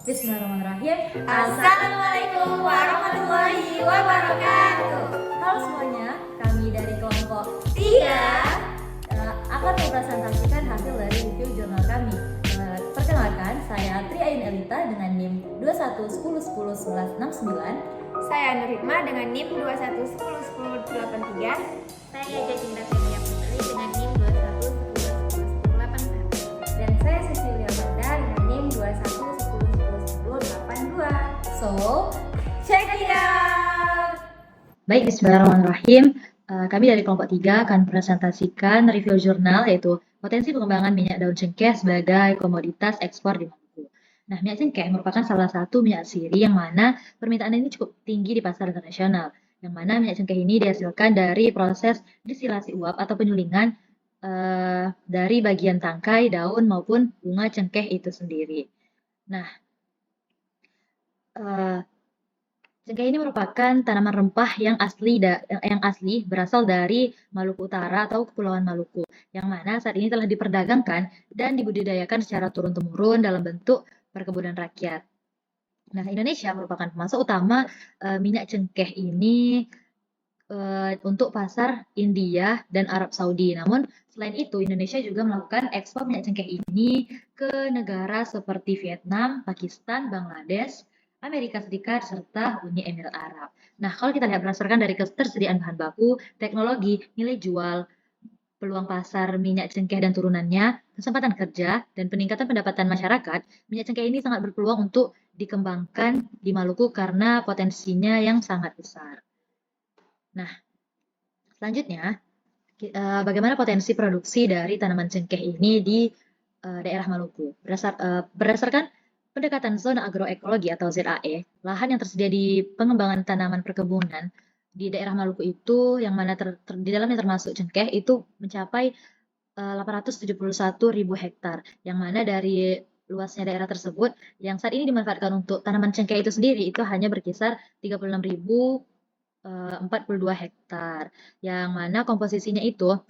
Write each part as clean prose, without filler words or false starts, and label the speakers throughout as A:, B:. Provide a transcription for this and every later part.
A: Bismillahirrahmanirrahim.
B: Assalamualaikum warahmatullahi wabarakatuh.
A: Halo semuanya, kami dari kelompok
B: 3
A: akan mempresentasikan hasil dari review jurnal kami. Perkenalkan, saya Tri Ain Elita dengan NIM 21101169.
B: Saya Nur Hikmah dengan NIM 21101083.
C: Saya Jacinta Felia Putri dengan NIM 21101081.
B: Dan saya Cecilia Banda dengan NIM 21101082.
A: So,
B: Check it out.
A: baik, bismillahirrahmanirrahim. Kami dari kelompok 3 akan presentasikan review jurnal yaitu potensi pengembangan minyak daun cengkeh sebagai komoditas ekspor di Maluku. Nah, minyak cengkeh merupakan salah satu minyak siri yang mana permintaan ini cukup tinggi di pasar internasional. Yang mana minyak cengkeh ini dihasilkan dari proses distilasi uap atau penyulingan dari bagian tangkai, daun maupun bunga cengkeh itu sendiri. Nah, cengkeh ini merupakan tanaman rempah yang asli berasal dari Maluku Utara atau Kepulauan Maluku, yang mana saat ini telah diperdagangkan dan dibudidayakan secara turun-temurun dalam bentuk perkebunan rakyat. Nah, Indonesia merupakan pemasok utama minyak cengkeh ini untuk pasar India dan Arab Saudi. Namun, selain itu, Indonesia juga melakukan ekspor minyak cengkeh ini ke negara seperti Vietnam, Pakistan, Bangladesh, Amerika Serikat, serta Uni Emirat Arab. Nah, kalau kita lihat berdasarkan dari ketersediaan bahan baku, teknologi, nilai jual, peluang pasar minyak cengkeh dan turunannya, kesempatan kerja, dan peningkatan pendapatan masyarakat, minyak cengkeh ini sangat berpeluang untuk dikembangkan di Maluku karena potensinya yang sangat besar. Nah, selanjutnya, bagaimana potensi produksi dari tanaman cengkeh ini di daerah Maluku. Berdasarkan pendekatan zona agroekologi atau ZAE, lahan yang tersedia di pengembangan tanaman perkebunan di daerah Maluku itu, yang mana di dalamnya termasuk cengkeh, itu mencapai 871.000 hektar, yang mana dari luasnya daerah tersebut, yang saat ini dimanfaatkan untuk tanaman cengkeh itu sendiri, itu hanya berkisar 36.042 hektar, yang mana komposisinya itu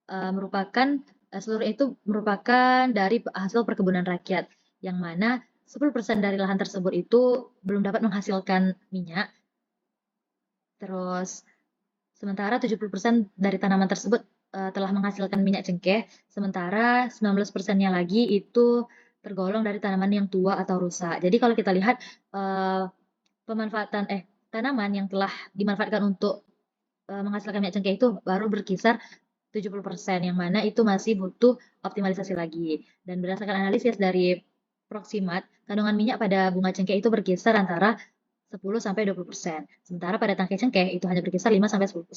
A: merupakan seluruh itu merupakan dari hasil perkebunan rakyat, yang mana 10% dari lahan tersebut itu belum dapat menghasilkan minyak. Terus sementara 70% dari tanaman tersebut telah menghasilkan minyak cengkeh, sementara 19%-nya lagi itu tergolong dari tanaman yang tua atau rusak. Jadi kalau kita lihat pemanfaatan tanaman yang telah dimanfaatkan untuk menghasilkan minyak cengkeh itu baru berkisar 70%, yang mana itu masih butuh optimalisasi lagi. Dan berdasarkan analisis dari Proximat, kandungan minyak pada bunga cengkeh itu berkisar antara 10-20%. Sementara pada tangkai cengkeh itu hanya berkisar 5-10%,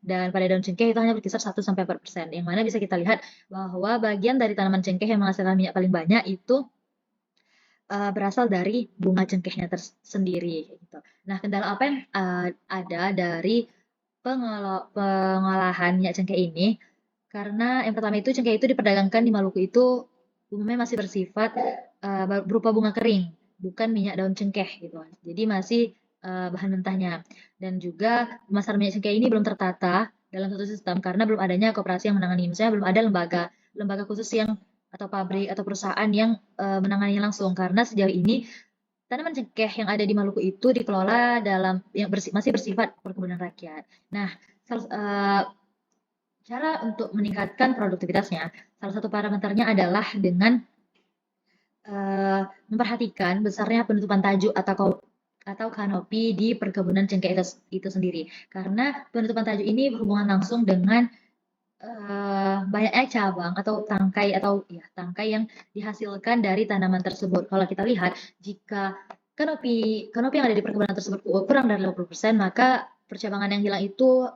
A: dan pada daun cengkeh itu hanya berkisar 1-4%. Yang mana bisa kita lihat bahwa bagian dari tanaman cengkeh yang menghasilkan minyak paling banyak itu berasal dari bunga cengkehnya sendiri. Gitu. Nah, kendala apa yang ada dari pengolahan minyak cengkeh ini, karena yang pertama itu cengkeh itu diperdagangkan di Maluku itu umumnya masih bersifat berupa bunga kering, bukan minyak daun cengkeh gitu. Jadi masih bahan mentahnya. Dan juga pemasaran minyak cengkeh ini belum tertata dalam satu sistem karena belum adanya koperasi yang menangani. Misalnya belum ada lembaga khusus yang atau pabrik atau perusahaan yang menangani langsung, karena sejauh ini tanaman cengkeh yang ada di Maluku itu dikelola dalam yang masih bersifat perkebunan rakyat. Nah, cara untuk meningkatkan produktivitasnya, salah satu parameternya adalah dengan memperhatikan besarnya penutupan tajuk atau kanopi di perkebunan cengkeh itu sendiri. Karena penutupan tajuk ini berhubungan langsung dengan banyaknya cabang atau tangkai yang dihasilkan dari tanaman tersebut. Kalau kita lihat, jika kanopi yang ada di perkebunan tersebut kurang dari 50%, maka percabangan yang hilang itu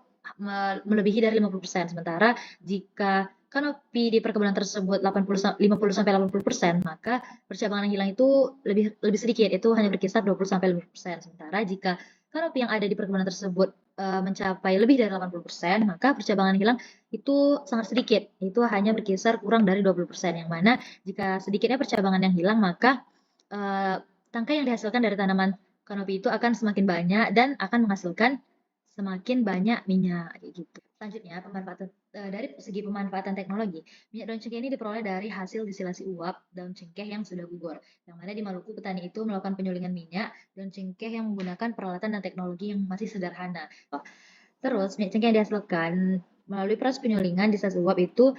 A: melebihi dari 50%. Sementara jika kanopi di perkebunan tersebut 50-80%, maka percabangan yang hilang itu lebih sedikit, itu hanya berkisar 20-50%. Sementara jika kanopi yang ada di perkebunan tersebut mencapai lebih dari 80%, maka percabangan hilang itu sangat sedikit, itu hanya berkisar kurang dari 20%, yang mana jika sedikitnya percabangan yang hilang, maka tangkai yang dihasilkan dari tanaman kanopi itu akan semakin banyak dan akan menghasilkan semakin banyak minyak gitu. Selanjutnya, dari segi pemanfaatan teknologi, minyak daun cengkeh ini diperoleh dari hasil distilasi uap daun cengkeh yang sudah gugur. Yang mana di Maluku petani itu melakukan penyulingan minyak daun cengkeh yang menggunakan peralatan dan teknologi yang masih sederhana. Terus, minyak cengkeh yang dihasilkan melalui proses penyulingan distilasi uap itu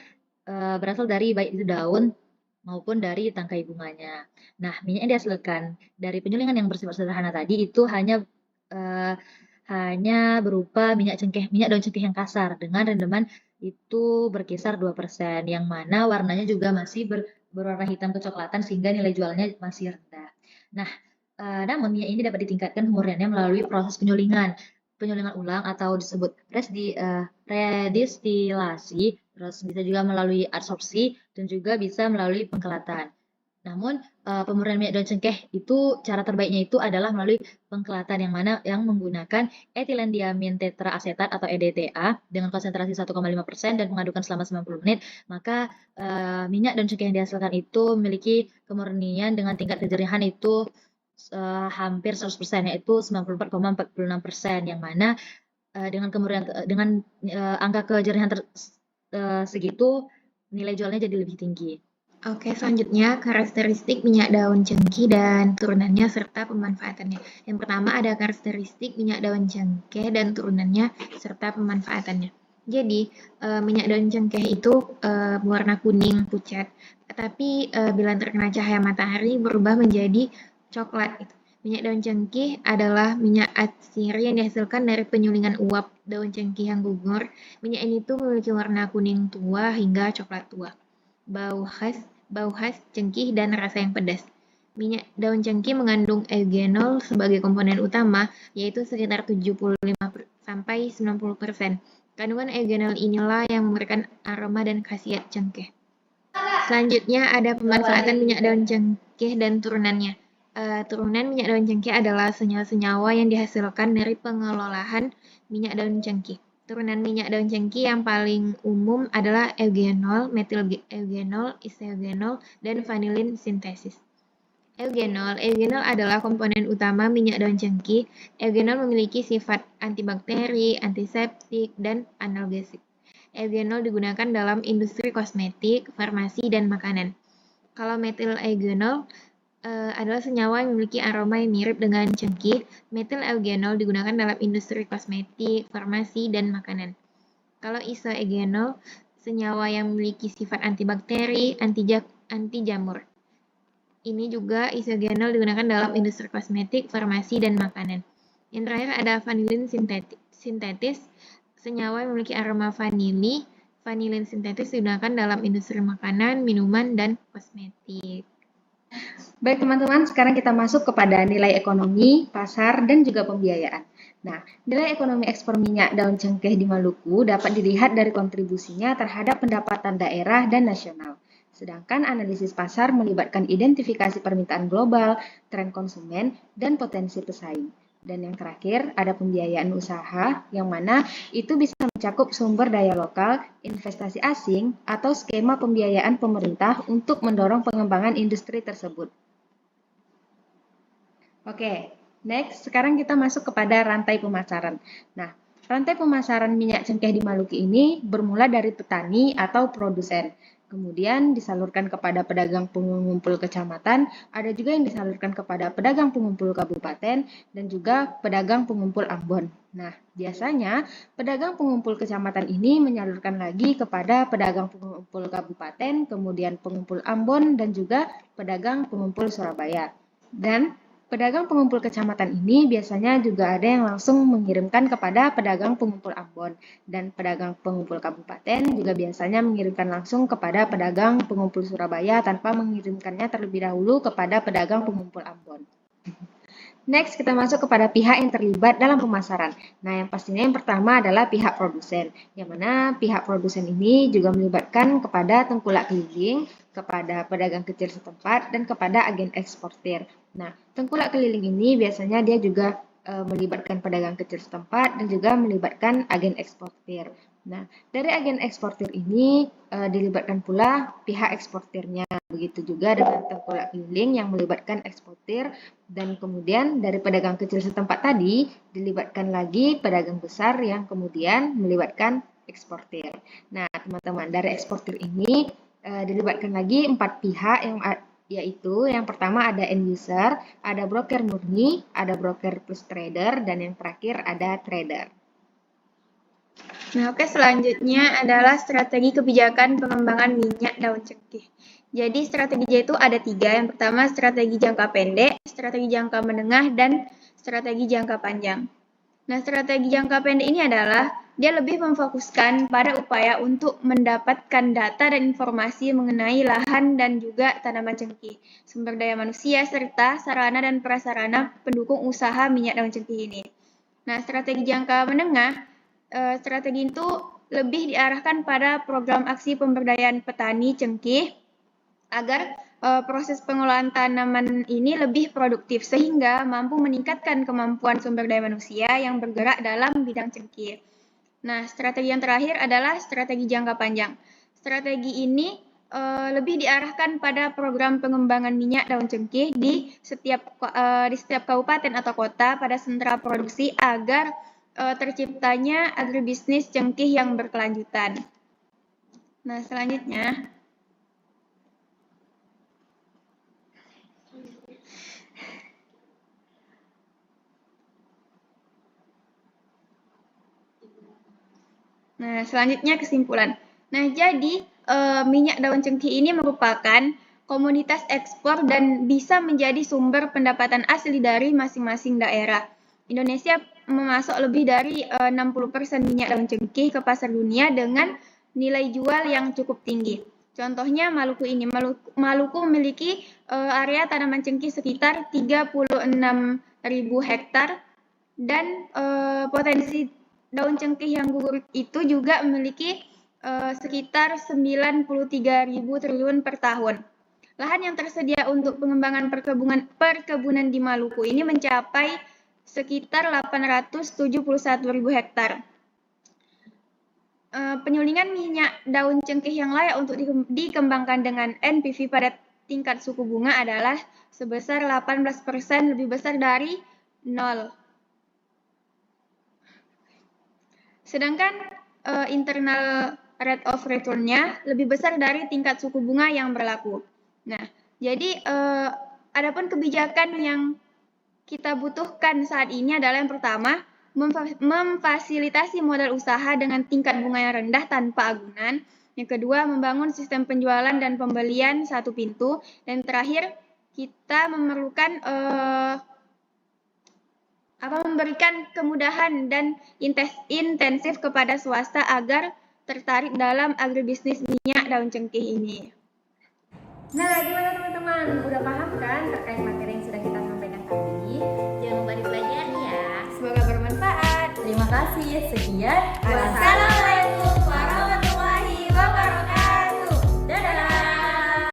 A: berasal dari baik itu daun maupun dari tangkai bunganya. Nah, minyak yang dihasilkan dari penyulingan yang bersifat sederhana tadi itu hanya berupa minyak daun cengkeh yang kasar dengan rendaman itu berkisar 2%, yang mana warnanya juga masih berwarna hitam kecoklatan sehingga nilai jualnya masih rendah. Nah, namun minyak ini dapat ditingkatkan kemurniannya melalui proses penyulingan ulang atau disebut redistilasi, terus bisa juga melalui adsorpsi dan juga bisa melalui pengkelatan. Namun, pemurnian minyak daun cengkeh itu cara terbaiknya itu adalah melalui pengkelatan yang menggunakan etilendiamin tetraasetat atau EDTA dengan konsentrasi 1,5% dan mengadukkan selama 90 menit. Maka, minyak daun cengkeh yang dihasilkan itu memiliki kemurnian dengan tingkat kejernihan itu hampir 100%, yaitu 94,46%, yang mana dengan angka kejernihan segitu nilai jualnya jadi lebih tinggi.
D: Oke, selanjutnya karakteristik minyak daun cengkeh dan turunannya serta pemanfaatannya. Yang pertama ada karakteristik minyak daun cengkeh dan turunannya serta pemanfaatannya. Jadi, minyak daun cengkeh itu berwarna kuning pucat, tapi bila terkena cahaya matahari berubah menjadi coklat. Minyak daun cengkeh adalah minyak atsiri yang dihasilkan dari penyulingan uap daun cengkeh yang gugur. Minyak ini tuh memiliki warna kuning tua hingga coklat tua. Bau khas cengkeh dan rasa yang pedas. Minyak daun cengkeh mengandung eugenol sebagai komponen utama, yaitu sekitar 75-90%. Kandungan eugenol inilah yang memberikan aroma dan khasiat cengkeh. Selanjutnya ada pemanfaatan minyak daun cengkeh dan turunannya. Turunan minyak daun cengkeh adalah senyawa-senyawa yang dihasilkan dari pengelolaan minyak daun cengkeh. Turunan minyak daun cengkeh yang paling umum adalah eugenol, metil eugenol, isoeugenol, dan vanilin sintesis. Eugenol adalah komponen utama minyak daun cengkeh. Eugenol memiliki sifat antibakteri, antiseptik, dan analgesik. Eugenol digunakan dalam industri kosmetik, farmasi, dan makanan. Kalau metil eugenol adalah senyawa yang memiliki aroma yang mirip dengan cengkeh. Metil eugenol digunakan dalam industri kosmetik, farmasi, dan makanan. Kalau isoeugenol, senyawa yang memiliki sifat antibakteri, anti jamur. Ini juga isoeugenol digunakan dalam industri kosmetik, farmasi, dan makanan. Yang terakhir ada vanilin sintetis, senyawa yang memiliki aroma vanili. Vanilin sintetis digunakan dalam industri makanan, minuman, dan kosmetik.
E: Baik teman-teman, sekarang kita masuk kepada nilai ekonomi, pasar, dan juga pembiayaan. Nah, nilai ekonomi ekspor minyak daun cengkeh di Maluku dapat dilihat dari kontribusinya terhadap pendapatan daerah dan nasional. Sedangkan analisis pasar melibatkan identifikasi permintaan global, tren konsumen, dan potensi pesaing. Dan yang terakhir, ada pembiayaan usaha, yang mana itu bisa mencakup sumber daya lokal, investasi asing, atau skema pembiayaan pemerintah untuk mendorong pengembangan industri tersebut. Oke, next, sekarang kita masuk kepada rantai pemasaran. Nah, rantai pemasaran minyak cengkeh di Maluku ini bermula dari petani atau produsen. Kemudian disalurkan kepada pedagang pengumpul kecamatan, ada juga yang disalurkan kepada pedagang pengumpul kabupaten, dan juga pedagang pengumpul Ambon. Nah, biasanya pedagang pengumpul kecamatan ini menyalurkan lagi kepada pedagang pengumpul kabupaten, kemudian pengumpul Ambon, dan juga pedagang pengumpul Surabaya. Dan pedagang pengumpul kecamatan ini biasanya juga ada yang langsung mengirimkan kepada pedagang pengumpul Ambon, dan pedagang pengumpul kabupaten juga biasanya mengirimkan langsung kepada pedagang pengumpul Surabaya tanpa mengirimkannya terlebih dahulu kepada pedagang pengumpul Ambon. Next, kita masuk kepada pihak yang terlibat dalam pemasaran. Nah, yang pastinya yang pertama adalah pihak produsen, yang mana pihak produsen ini juga melibatkan kepada tengkulak keliling, kepada pedagang kecil setempat, dan kepada agen eksportir. Nah, tengkulak keliling ini biasanya dia juga melibatkan pedagang kecil setempat dan juga melibatkan agen eksportir. Nah, dari agen eksportir ini dilibatkan pula pihak eksportirnya. Begitu juga dengan tengkulak keliling yang melibatkan eksportir, dan kemudian dari pedagang kecil setempat tadi dilibatkan lagi pedagang besar yang kemudian melibatkan eksportir. Nah, teman-teman, dari eksportir ini dilibatkan lagi 4 pihak, yaitu yang pertama ada end user, ada broker murni, ada broker plus trader, dan yang terakhir ada trader.
D: Nah, oke, selanjutnya adalah strategi kebijakan pengembangan minyak daun cengkeh. Jadi strateginya itu ada 3. Yang pertama strategi jangka pendek, strategi jangka menengah, dan strategi jangka panjang. Nah, strategi jangka pendek ini adalah dia lebih memfokuskan pada upaya untuk mendapatkan data dan informasi mengenai lahan dan juga tanaman cengkeh, sumber daya manusia, serta sarana dan prasarana pendukung usaha minyak daun cengkeh ini. Nah, strategi jangka menengah, strategi itu lebih diarahkan pada program aksi pemberdayaan petani cengkeh agar proses pengelolaan tanaman ini lebih produktif sehingga mampu meningkatkan kemampuan sumber daya manusia yang bergerak dalam bidang cengkeh. Nah, strategi yang terakhir adalah strategi jangka panjang. Strategi ini lebih diarahkan pada program pengembangan minyak daun cengkeh di setiap kabupaten atau kota pada sentra produksi agar terciptanya agribisnis cengkeh yang berkelanjutan. Nah, selanjutnya kesimpulan. Nah, jadi minyak daun cengkeh ini merupakan komoditas ekspor dan bisa menjadi sumber pendapatan asli dari masing-masing daerah. Indonesia memasok lebih dari 60% minyak daun cengkeh ke pasar dunia dengan nilai jual yang cukup tinggi. Contohnya Maluku ini. Maluku memiliki area tanaman cengkeh sekitar 36.000 hektar dan potensi daun cengkeh yang gugur itu juga memiliki sekitar 93.000 triliun per tahun. Lahan yang tersedia untuk pengembangan perkebunan di Maluku ini mencapai sekitar 871.000 hektar. Penyulingan minyak daun cengkeh yang layak untuk dikembangkan dengan NPV pada tingkat suku bunga adalah sebesar 18%, lebih besar dari 0. Sedangkan internal rate of return-nya lebih besar dari tingkat suku bunga yang berlaku. Nah, jadi adapun kebijakan yang kita butuhkan saat ini adalah yang pertama, memfasilitasi modal usaha dengan tingkat bunga yang rendah tanpa agunan. Yang kedua, membangun sistem penjualan dan pembelian satu pintu. Dan terakhir, kita memerlukan memberikan kemudahan dan intensif kepada swasta agar tertarik dalam agribisnis minyak daun cengkeh ini.
B: Nah, gimana teman-teman? Udah paham kan terkait materi yang sudah kita sampaikan tadi?
C: Jangan lupa dipelajari ya.
B: Semoga bermanfaat.
A: Terima kasih. Sekian.
B: Wassalamualaikum.